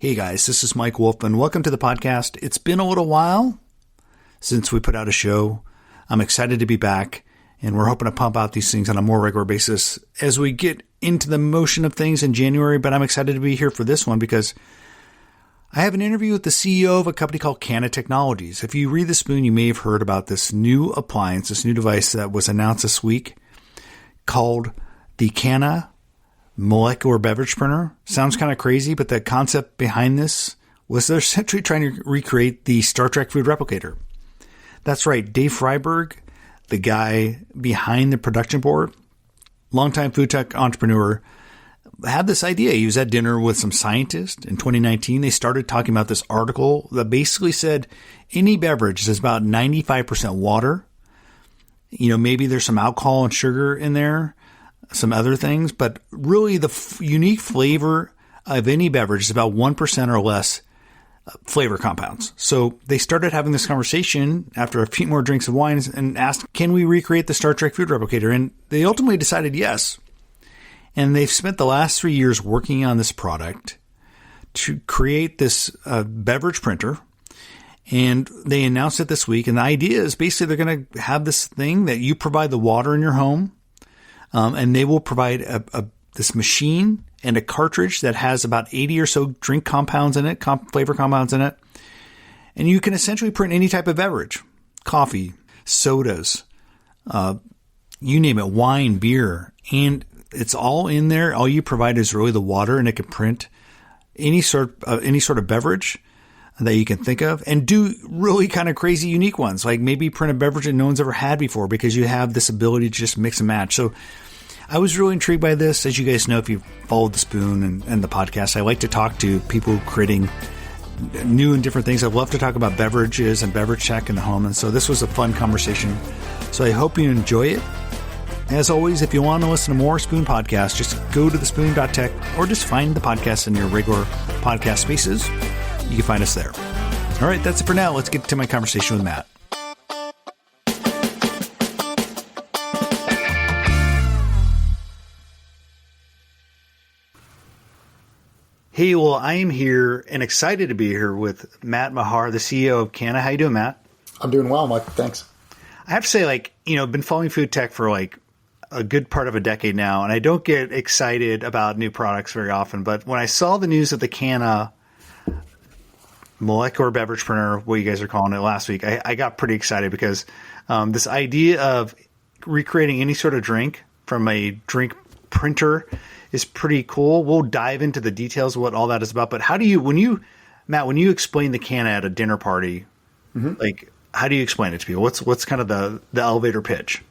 Hey guys, this is Mike Wolf, and welcome to the podcast. It's been a little while since we put out a show. I'm excited to be back, and we're hoping to pump out these things on a more regular basis as we get into the motion of things in January, but I'm excited to be here for this one because I have an interview with the CEO of a company called Cana Technologies. If you read the spoon, you may have heard about this new appliance, this new device that was announced this week called the Cana molecular beverage printer. Sounds kind of crazy, but the concept behind this was they're essentially trying to recreate the Star Trek food replicator. That's right. Dave Freiberg, the guy behind the production board, longtime food tech entrepreneur, had this idea. He was at dinner with some scientists in 2019. They started talking about this article that basically said any beverage is about 95% water. You know, maybe there's some alcohol and sugar in there, some other things, but really the unique flavor of any beverage is about 1% or less flavor compounds. So they started having this conversation after a few more drinks of wine and asked, can we recreate the Star Trek food replicator? And they ultimately decided yes. And they've spent the last 3 years working on this product to create this beverage printer. And they announced it this week. And the idea is basically they're going to have this thing that you provide the water in your home. And they will provide this machine and a cartridge that has about 80 or so drink compounds in it, flavor compounds in it. And you can essentially print any type of beverage, coffee, sodas, you name it, wine, beer. And it's all in there. All you provide is really the water, and it can print any sort of beverage that you can think of, and do really kind of crazy, unique ones, like maybe print a beverage that no one's ever had before because you have this ability to just mix and match. So I was really intrigued by this. As you guys know, if you followed the spoon and the podcast, I like to talk to people creating new and different things. I love to talk about beverages and beverage tech in the home. And so this was a fun conversation. So I hope you enjoy it. As always, if you want to listen to more Spoon podcasts, just go to thespoon.tech or just find the podcast in your regular podcast spaces. You can find us there. All right, that's it for now. Let's get to my conversation with Matt. Hey, well, I am here and excited to be here with Matt Mahar, the CEO of Cana. How you doing, Matt? I'm doing well, Mike. Thanks. I have to say, I've been following food tech for a good part of a decade now, and I don't get excited about new products very often. But when I saw the news of the Cana molecular beverage printer, what you guys are calling it, last week, I got pretty excited because this idea of recreating any sort of drink from a drink printer is pretty cool. We'll dive into the details of what all that is about. But how do you, when you explain the Cana at a dinner party, how do you explain it to people? What's kind of the elevator pitch?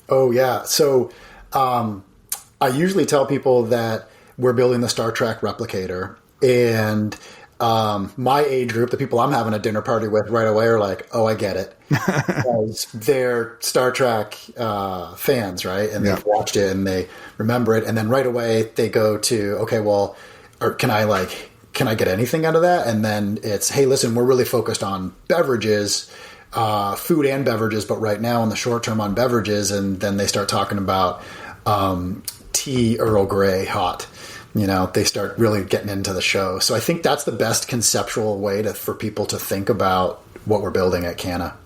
Oh, yeah. So I usually tell people that we're building the Star Trek replicator, and my age group, the people I'm having a dinner party with right away, are like, oh, I get it. Because they're Star Trek fans, right? And they've watched it and they remember it. And then right away they go to, okay, well, can I get anything out of that? And then it's, hey, listen, we're really focused on beverages, food and beverages, but right now in the short term on beverages. And then they start talking about tea, Earl Grey, hot. They start really getting into the show. So I think that's the best conceptual way for people to think about what we're building at Cana.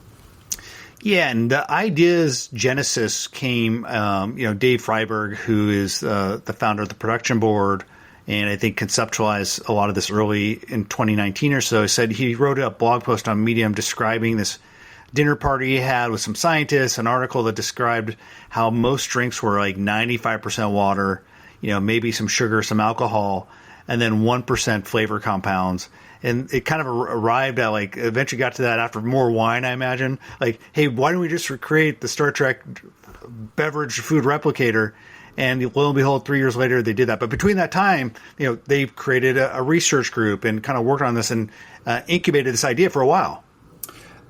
Yeah, and the idea's genesis came, Dave Freiberg, who is the founder of the production board, and I think conceptualized a lot of this early in 2019 or so. Said he wrote a blog post on Medium describing this dinner party he had with some scientists, an article that described how most drinks were like 95% water, maybe some sugar, some alcohol, and then 1% flavor compounds. And it kind of arrived at eventually got to that after more wine, I imagine. Hey, why don't we just recreate the Star Trek beverage food replicator? And lo and behold, 3 years later, they did that. But between that time, they created a research group and kind of worked on this and incubated this idea for a while.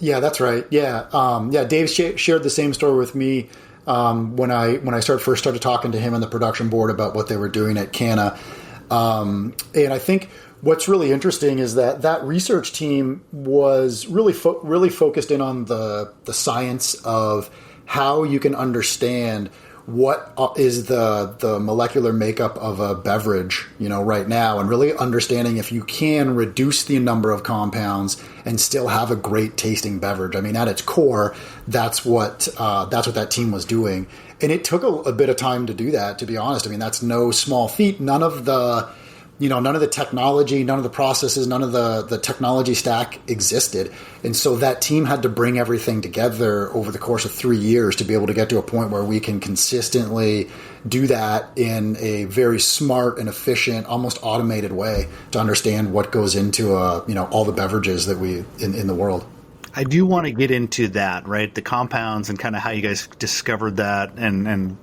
Yeah, that's right. Yeah. Dave shared the same story with me when I first started talking to him and the production board about what they were doing at Cana. And I think what's really interesting is that research team was really focused in on the science of how you can understand what is the molecular makeup of a beverage, right now, and really understanding if you can reduce the number of compounds and still have a great tasting beverage. I mean, at its core, that's what that team was doing. And it took a bit of time to do that, to be honest. I mean, that's no small feat. None of the technology, none of the processes, none of the technology stack existed. And so that team had to bring everything together over the course of 3 years to be able to get to a point where we can consistently do that in a very smart and efficient, almost automated way to understand what goes into, all the beverages that in the world. I do want to get into that, right? The compounds and kind of how you guys discovered that and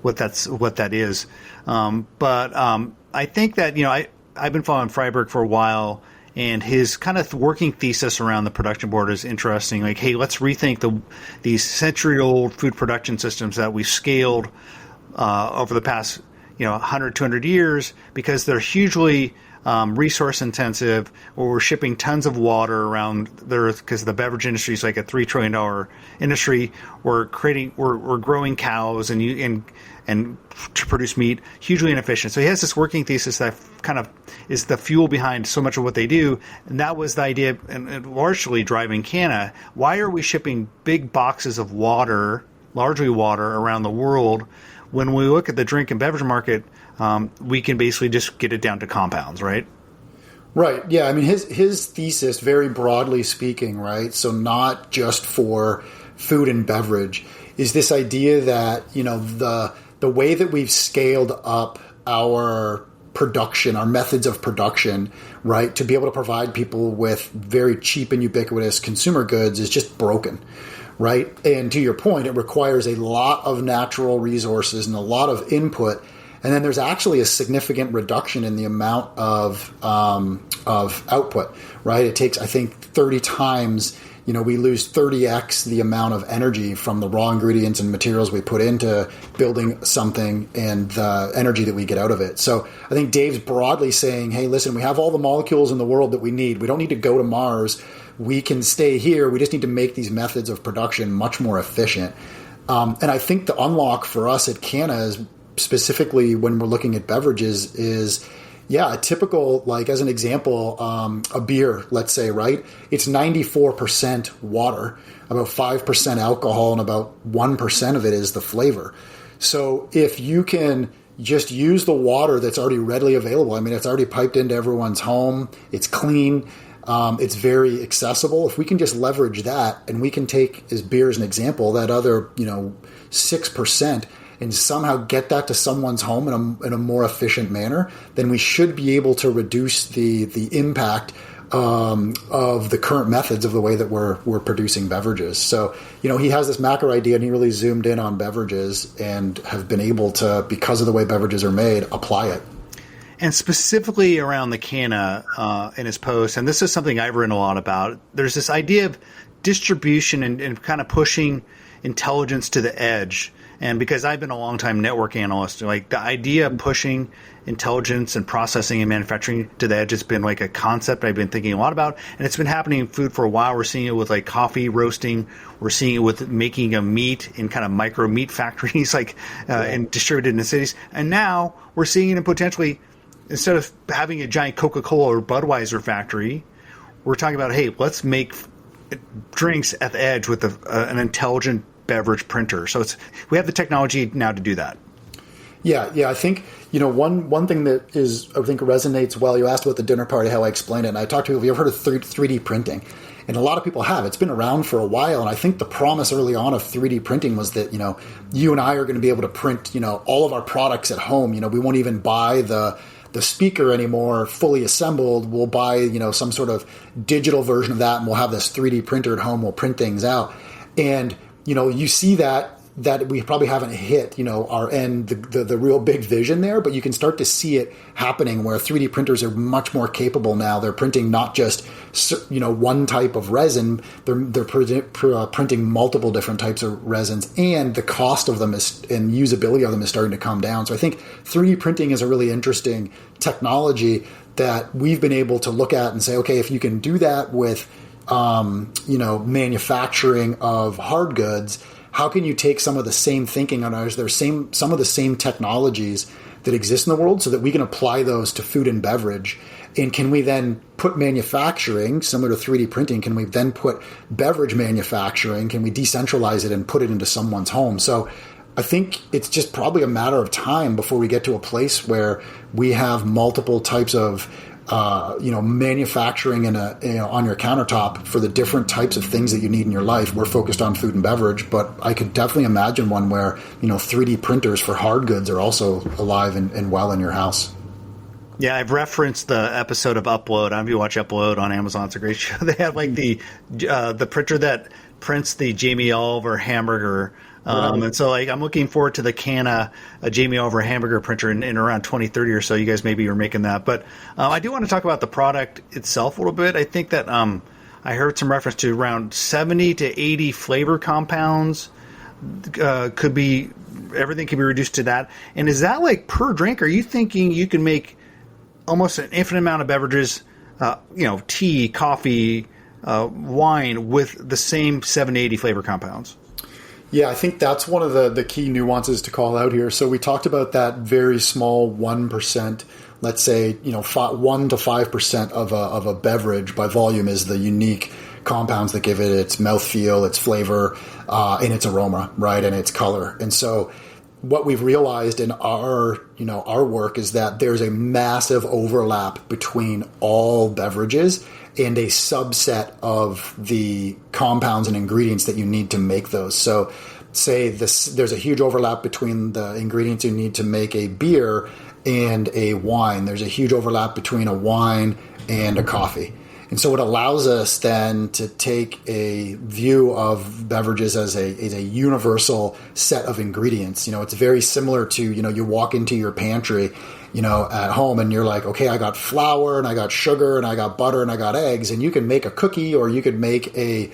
what that is. I think that, I've been following Freiberg for a while, and his kind of working thesis around the production board is interesting. Like, hey, let's rethink these century-old food production systems that we've scaled over the past, 100, 200 years, because they're hugely resource intensive, or we're shipping tons of water around the earth because the beverage industry is like a $3 trillion industry. We're growing cows and to produce meat, hugely inefficient. So he has this working thesis that kind of is the fuel behind so much of what they do. And that was the idea, and largely driving Cana. Why are we shipping big boxes of water, largely water, around the world? When we look at the drink and beverage market, we can basically just get it down to compounds, right? Right. Yeah. I mean, his thesis, very broadly speaking, right? So not just for food and beverage, is this idea that, the way that we've scaled up our production, our methods of production, right, to be able to provide people with very cheap and ubiquitous consumer goods is just broken. Right. And to your point, it requires a lot of natural resources and a lot of input. And then there's actually a significant reduction in the amount of output. Right. It takes, I think, 30 times, we lose 30x the amount of energy from the raw ingredients and materials we put into building something and the energy that we get out of it. So I think Dave's broadly saying, hey, listen, we have all the molecules in the world that we need. We don't need to go to Mars. We can stay here. We just need to make these methods of production much more efficient. And I think the unlock for us at Cana is specifically when we're looking at beverages is, a typical, like as an example, a beer, let's say, right? It's 94% water, about 5% alcohol, and about 1% of it is the flavor. So if you can just use the water that's already readily available, I mean, it's already piped into everyone's home, it's clean, it's very accessible. If we can just leverage that, and we can take, as beer as an example, that other, 6%, and somehow get that to someone's home in a more efficient manner, then we should be able to reduce the impact of the current methods of the way that we're producing beverages. So, he has this macro idea, and he really zoomed in on beverages and have been able to, because of the way beverages are made, apply it. And specifically around the Cana in his post, and this is something I've written a lot about, there's this idea of distribution and kind of pushing intelligence to the edge. And because I've been a long-time network analyst, like the idea of pushing intelligence and processing and manufacturing to the edge has been like a concept I've been thinking a lot about. And it's been happening in food for a while. We're seeing it with like coffee roasting. We're seeing it with making a meat in kind of micro meat factories, and distributed in the cities. And now we're seeing it in potentially, instead of having a giant Coca-Cola or Budweiser factory, we're talking about, hey, let's make drinks at the edge with an intelligent beverage printer. So we have the technology now to do that. Yeah. I think, one thing that I think resonates well, you asked about the dinner party, how I explained it. And I talked to people, have you ever heard of 3D printing? And a lot of people have. It's been around for a while. And I think the promise early on of 3D printing was that, you and I are going to be able to print, all of our products at home. We won't even buy the speaker anymore fully assembled. We'll buy, some sort of digital version of that, and we'll have this 3D printer at home. We'll print things out. And you see that we probably haven't hit, our end, the real big vision there, but you can start to see it happening where 3D printers are much more capable now. They're printing not just, one type of resin, they're printing multiple different types of resins, and the cost of them and usability of them is starting to come down. So I think 3D printing is a really interesting technology that we've been able to look at and say, okay, if you can do that with manufacturing of hard goods, how can you take some of the same thinking on ours? There's some of the same technologies that exist in the world so that we can apply those to food and beverage. And can we then put manufacturing, similar to 3D printing, can we then put beverage manufacturing, can we decentralize it and put it into someone's home? So I think it's just probably a matter of time before we get to a place where we have multiple types of manufacturing on your countertop for the different types of things that you need in your life. We're focused on food and beverage, but I could definitely imagine one where, 3D printers for hard goods are also alive and well in your house. Yeah, I've referenced the episode of Upload. I don't know if you watch Upload on Amazon. It's a great show. They have like the printer that prints the Jamie Oliver hamburger. And so I'm looking forward to the Cana Jamie Oliver hamburger printer in around 2030 or so. You guys maybe are making that. But I do want to talk about the product itself a little bit. I think that I heard some reference to around 70 to 80 flavor compounds. Everything can be reduced to that. And is that like per drink? Are you thinking you can make almost an infinite amount of beverages, tea, coffee, wine with the same 70 to 80 flavor compounds? Yeah, I think that's one of the key nuances to call out here. So we talked about that very small 1%, let's say, 1 to 5% of a beverage by volume is the unique compounds that give it its mouthfeel, its flavor, and its aroma, right, and its color. And so what we've realized in our work is that there's a massive overlap between all beverages and a subset of the compounds and ingredients that you need to make those. So say there's a huge overlap between the ingredients you need to make a beer and a wine. There's a huge overlap between a wine and a coffee. And so it allows us then to take a view of beverages as a universal set of ingredients. It's very similar to, you walk into your pantry, at home and you're like, okay, I got flour and I got sugar and I got butter and I got eggs, and you can make a cookie or you could make a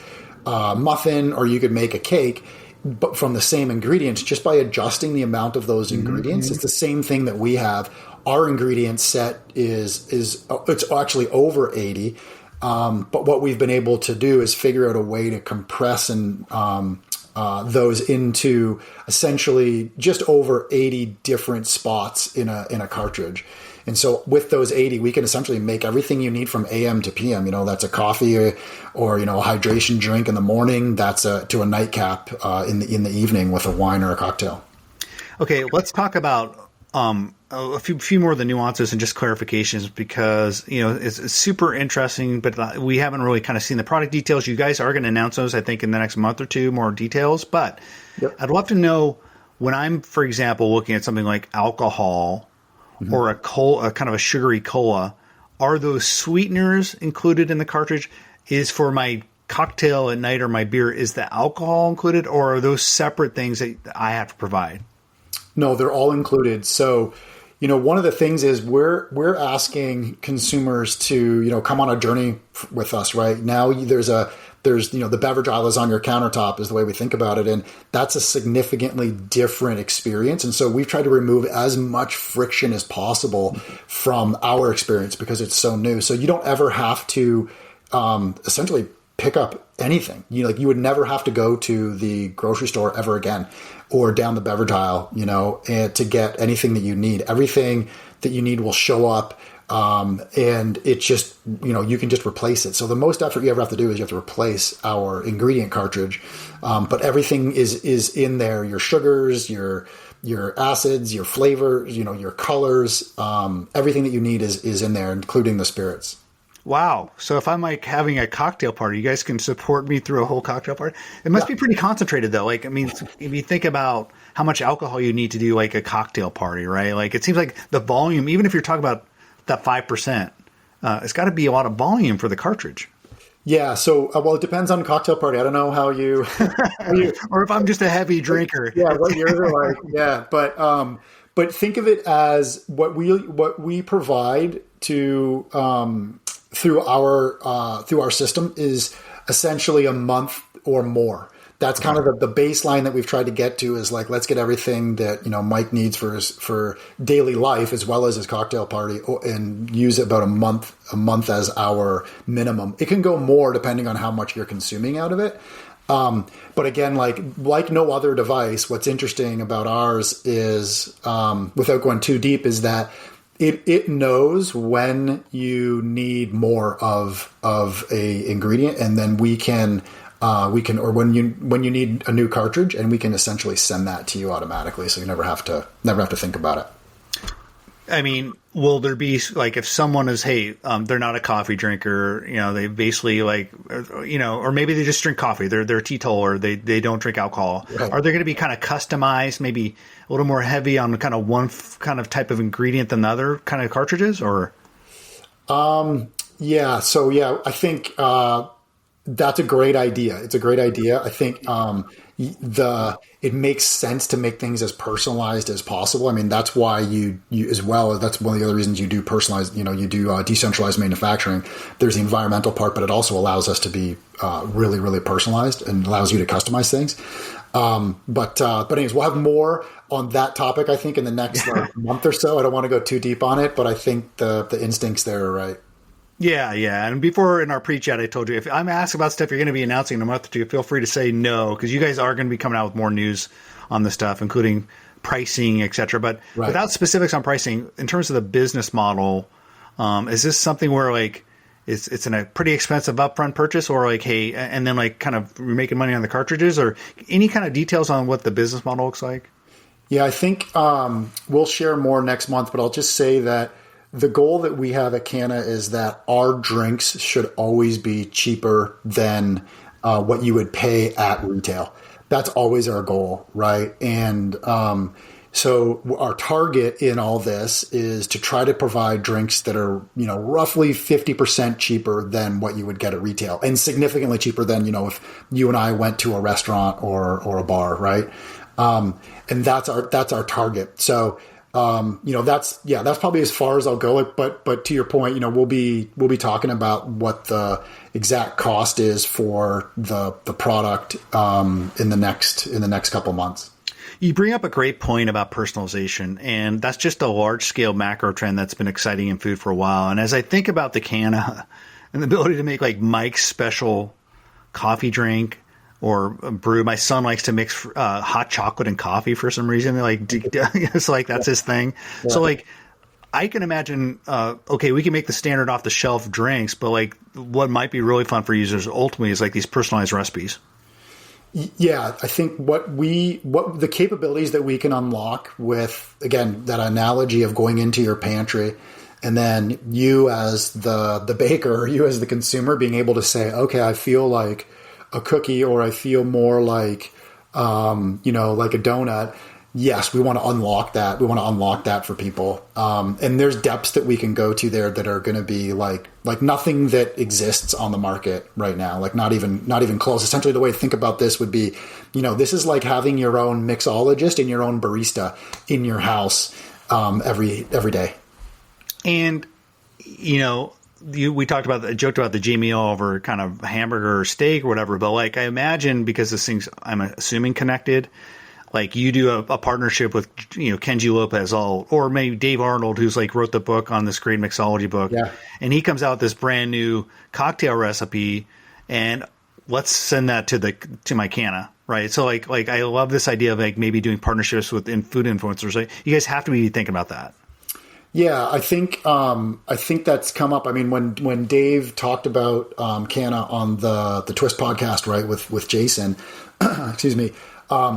muffin or you could make a cake, but from the same ingredients, just by adjusting the amount of those ingredients. Mm-hmm. It's the same thing that we have. Our ingredient set it's actually over 80. But what we've been able to do is figure out a way to compress and those into essentially just over 80 different spots in a cartridge. And so with those 80, we can essentially make everything you need from AM to PM. That's a coffee or a hydration drink in the morning. That's to a nightcap in the evening with a wine or a cocktail. Okay, let's talk about a few more of the nuances and just clarifications, because it's super interesting, but we haven't really kind of seen the product details. You guys are going to announce those, I think, in the next month or two, more details. But yep. I'd love to know, when I'm, for example, looking at something like alcohol or a kind of a sugary cola, are those sweeteners included in the cartridge? Is for my cocktail at night or my beer, is the alcohol included, or are those separate things that I have to provide? No, they're all included. So, one of the things is we're asking consumers to, come on a journey with us, right? Now there's the beverage aisle is on your countertop is the way we think about it. And that's a significantly different experience. And so we've tried to remove as much friction as possible from our experience because it's so new. So you don't ever have to essentially pick up anything. You would never have to go to the grocery store ever again or down the beverage aisle, and to get anything that you need. Everything that you need will show up. And it just, you can just replace it. So the most effort you ever have to do is you have to replace our ingredient cartridge. But everything is in there, your sugars, your acids, your flavors, your colors, everything that you need is in there, including the spirits. Wow. So if I'm like having a cocktail party, you guys can support me through a whole cocktail party. It must be pretty concentrated though. If you think about how much alcohol you need to do like a cocktail party, right? Like it seems like the volume, even if you're talking about that 5%, it's got to be a lot of volume for the cartridge. Yeah. So, it depends on the cocktail party. I don't know how you, or if I'm just a heavy drinker. Yeah. What yours are like. Yeah. But think of it as what we provide to, through our system is essentially a month or more. That's kind of the baseline that we've tried to get to, is like, let's get everything that, Mike needs for daily life as well as his cocktail party, and use about a month as our minimum. It can go more depending on how much you're consuming out of it. But again, like no other device, what's interesting about ours is, without going too deep, is that it knows when you need more of a ingredient, and then we can or when you need a new cartridge, and we can essentially send that to you automatically, so you never have to think about it. I mean, will there be, like, if someone is, hey, they're not a coffee drinker, they basically, like, or maybe they just drink coffee, they're a teetotaler, they don't drink alcohol. Right. Are they going to be kind of customized, maybe a little more heavy on kind of one kind of type of ingredient than the other kind of cartridges, or? Yeah. So yeah, I think that's a great idea. It's a great idea. I think it makes sense to make things as personalized as possible. I mean, that's why you as well, that's one of the other reasons you do personalized, you do decentralized manufacturing. There's the environmental part, but it also allows us to be really, really personalized and allows you to customize things. But anyways, we'll have more on that topic, I think, in the next month or so. I don't want to go too deep on it, but I think the instincts there are right. Yeah. And before in our pre-chat, I told you, if I'm asked about stuff you're going to be announcing in a month or two, feel free to say no, because you guys are going to be coming out with more news on this stuff, including pricing, et cetera. But without specifics on pricing, in terms of the business model, is this something where, like, it's a pretty expensive upfront purchase, or like, hey, and then like kind of we're making money on the cartridges, or any kind of details on what the business model looks like? Yeah, I think we'll share more next month, but I'll just say that the goal that we have at Cana is that our drinks should always be cheaper than what you would pay at retail. That's always our goal, right? And so our target in all this is to try to provide drinks that are, roughly 50% cheaper than what you would get at retail, and significantly cheaper than, if you and I went to a restaurant or a bar, right? And that's our target. So that's probably as far as I'll go. But to your point, we'll be talking about what the exact cost is for the product in the next couple months. You bring up a great point about personalization, and that's just a large scale macro trend that's been exciting in food for a while. And as I think about the Cana and the ability to make like Mike's special coffee drink or brew, my son likes to mix hot chocolate and coffee for some reason. It's like that's his thing. Yeah. So like, I can imagine, we can make the standard off the shelf drinks, but like what might be really fun for users ultimately is like these personalized recipes. Yeah, I think what the capabilities that we can unlock with, again, that analogy of going into your pantry, and then you as the baker, or you as the consumer being able to say, okay, I feel like a cookie, or I feel more like, like a donut. Yes, we want to unlock that. We want to unlock that for people. And there's depths that we can go to there that are going to be like nothing that exists on the market right now. Like not even close. Essentially, the way to think about this would be, this is like having your own mixologist and your own barista in your house every day. And we joked about the G meal over kind of hamburger or steak or whatever. But like I imagine, because this thing's, I'm assuming, connected. Like you do a partnership with, Kenji Lopez, or maybe Dave Arnold, who's like wrote the book on this great mixology book. Yeah. And he comes out with this brand new cocktail recipe, and let's send that to my Cana. Right. So like I love this idea of like maybe doing partnerships with food influencers. Like, you guys have to be thinking about that. Yeah, I think that's come up. I mean, when Dave talked about Cana on the Twist podcast, right, with Jason, excuse me.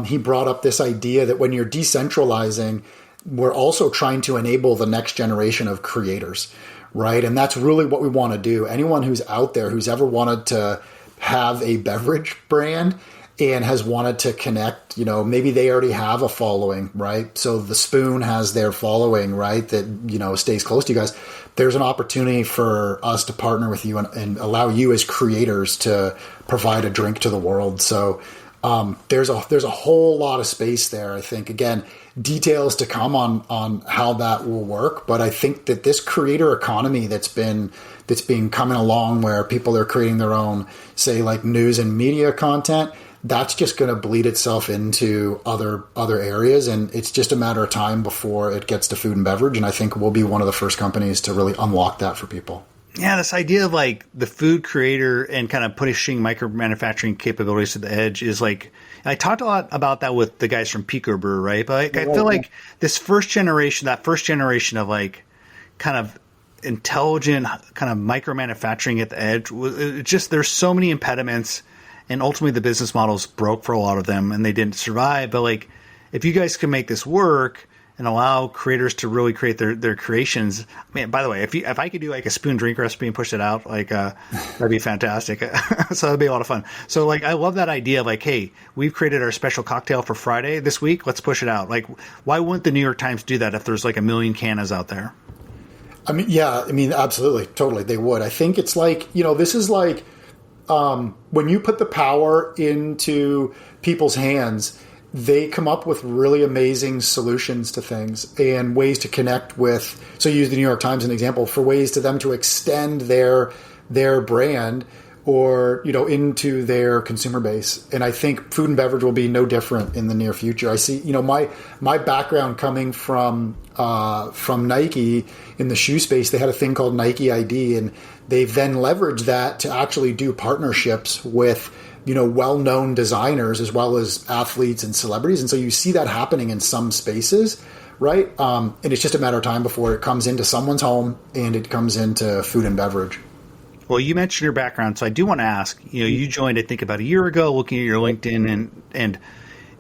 He brought up this idea that when you're decentralizing, we're also trying to enable the next generation of creators, right? And that's really what we want to do. Anyone who's out there who's ever wanted to have a beverage brand and has wanted to connect, maybe they already have a following, right? So the Spoon has their following, right, that, stays close to you guys. There's an opportunity for us to partner with you and allow you as creators to provide a drink to the world. So there's a whole lot of space there. I think, again, details to come on how that will work. But I think that this creator economy that's been coming along, where people are creating their own, say, like news and media content, that's just going to bleed itself into other areas. And it's just a matter of time before it gets to food and beverage. And I think we'll be one of the first companies to really unlock that for people. Yeah, this idea of like the food creator and kind of pushing micro manufacturing capabilities to the edge is like, I talked a lot about that with the guys from Pico Brew, right? But like, I feel like this first generation of like kind of intelligent kind of micro manufacturing at the edge, it just, there's so many impediments, and ultimately the business models broke for a lot of them and they didn't survive. But like, if you guys can make this work and allow creators to really create their creations. Man, by the way, if I could do like a spoon drink recipe and push it out, like that'd be fantastic. So that'd be a lot of fun. So like, I love that idea of like, hey, we've created our special cocktail for Friday this week. Let's push it out. Like, why wouldn't the New York Times do that if there's like 1 million Canas out there? I mean, yeah, I mean, absolutely, totally, they would. I think it's like, this is like when you put the power into people's hands, they come up with really amazing solutions to things and ways to connect with. So you use the New York Times as an example for ways to them to extend their brand or, into their consumer base. And I think food and beverage will be no different in the near future. I see, my background coming from Nike in the shoe space, they had a thing called Nike ID, and they've then leveraged that to actually do partnerships with well-known designers as well as athletes and celebrities. And so you see that happening in some spaces, right? And it's just a matter of time before it comes into someone's home and it comes into food and beverage. Well, you mentioned your background, so I do want to ask, you joined, I think, about a year ago, looking at your LinkedIn, and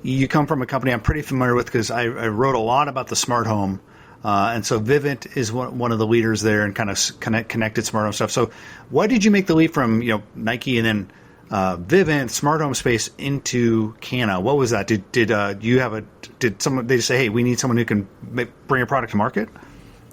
you come from a company I'm pretty familiar with because I wrote a lot about the smart home. And so Vivint is one of the leaders there and kind of connected smart home stuff. So why did you make the leap from, Nike and then Vivint smart home space into Cana? What was that? Did someone, they just say, hey, we need someone who can bring a product to market?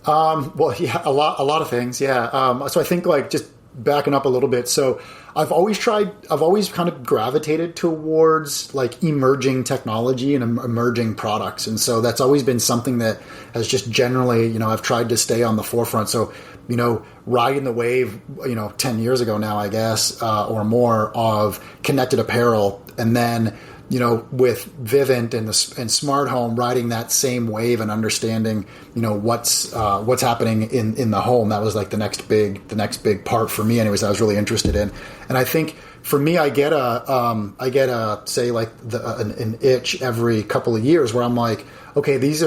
Well, yeah, a lot of things. Yeah. So I think like just backing up a little bit. So I've always kind of gravitated towards like emerging technology and emerging products. And so that's always been something that has just generally, I've tried to stay on the forefront. So, riding the wave, 10 years ago now, I guess, or more of connected apparel. And then, with Vivint and smart home, riding that same wave and understanding, what's happening in the home. That was like the next big part for me, anyways. I was really interested in, and I think for me, I get a say like an itch every couple of years where I'm like, okay, this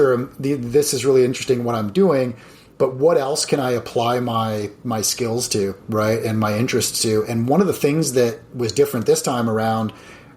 is really interesting what I'm doing, but what else can I apply my skills to, right, and my interests to? And one of the things that was different this time around.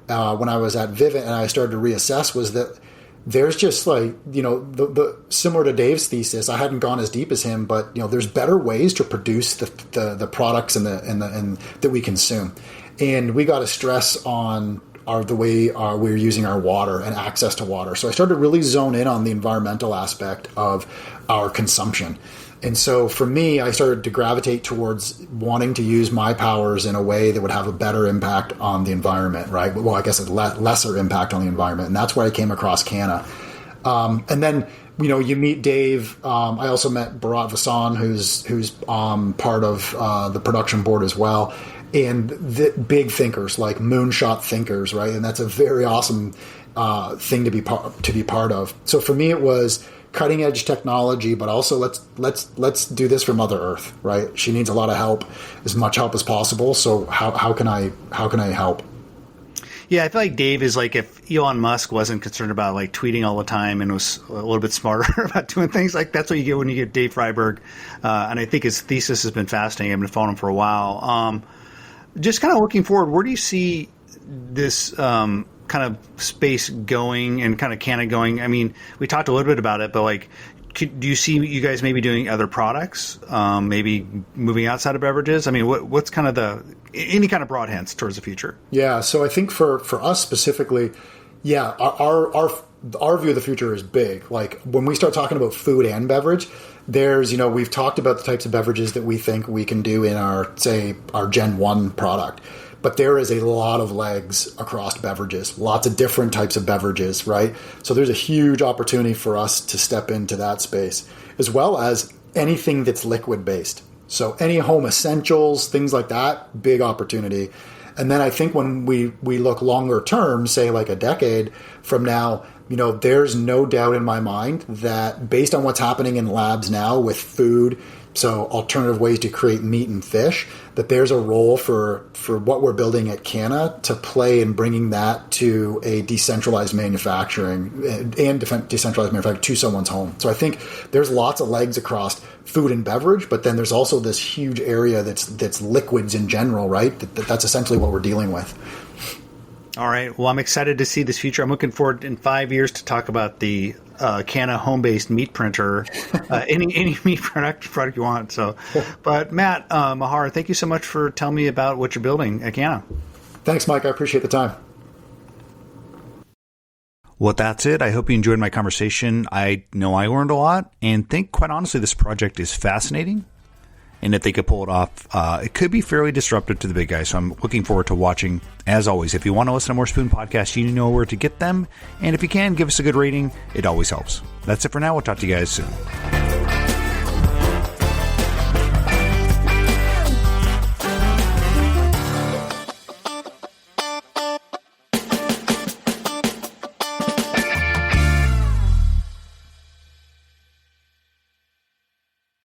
When I was at Vivint and I started to reassess was that there's just like, the similar to Dave's thesis, I hadn't gone as deep as him, but there's better ways to produce the products and that we consume. And we got to stress on the way we're using our water and access to water. So I started to really zone in on the environmental aspect of our consumption. And so for me, I started to gravitate towards wanting to use my powers in a way that would have a better impact on the environment, right? Well, I guess a lesser impact on the environment. And that's where I came across Cana. And then, you meet Dave. I also met Bharat Vasant, who's part of the production board as well. And the big thinkers, like moonshot thinkers, right? And that's a very awesome thing to be part of. So for me, it was cutting edge technology, but also let's do this for Mother Earth, right? She needs a lot of help, as much help as possible. So how can I help? Yeah, I feel like Dave is like if Elon Musk wasn't concerned about like tweeting all the time and was a little bit smarter about doing things, like that's what you get when you get Dave Freiberg. And I think his thesis has been fascinating. I've been following him for a while. Just kind of looking forward, where do you see this kind of space going and kind of Cana going? I mean, we talked a little bit about it, but like, do you see you guys maybe doing other products, maybe moving outside of beverages? I mean, what's kind of any kind of broad hints towards the future? Yeah. So I think for us specifically, yeah, our view of the future is big. Like when we start talking about food and beverage, there's, we've talked about the types of beverages that we think we can do in our Gen 1 product. But there is a lot of legs across beverages, lots of different types of beverages, right? So there's a huge opportunity for us to step into that space, as well as anything that's liquid-based. So any home essentials, things like that, big opportunity. And then I think when we look longer term, say like a decade from now, there's no doubt in my mind that based on what's happening in labs now with food, so alternative ways to create meat and fish, that there's a role for what we're building at Cana to play in bringing that to a decentralized manufacturing and decentralized manufacturing to someone's home. So I think there's lots of legs across food and beverage, but then there's also this huge area that's liquids in general, right? That's essentially what we're dealing with. All right. Well, I'm excited to see this future. I'm looking forward in 5 years to talk about the Cana home-based meat printer, any meat product you want. So, but Matt, Mahar, thank you so much for telling me about what you're building at Cana. Thanks, Mike. I appreciate the time. Well, that's it. I hope you enjoyed my conversation. I know I learned a lot and think, quite honestly, this project is fascinating. And if they could pull it off, it could be fairly disruptive to the big guys. So I'm looking forward to watching. As always, if you want to listen to more Spoon podcasts, you know where to get them. And if you can, give us a good rating. It always helps. That's it for now. We'll talk to you guys soon.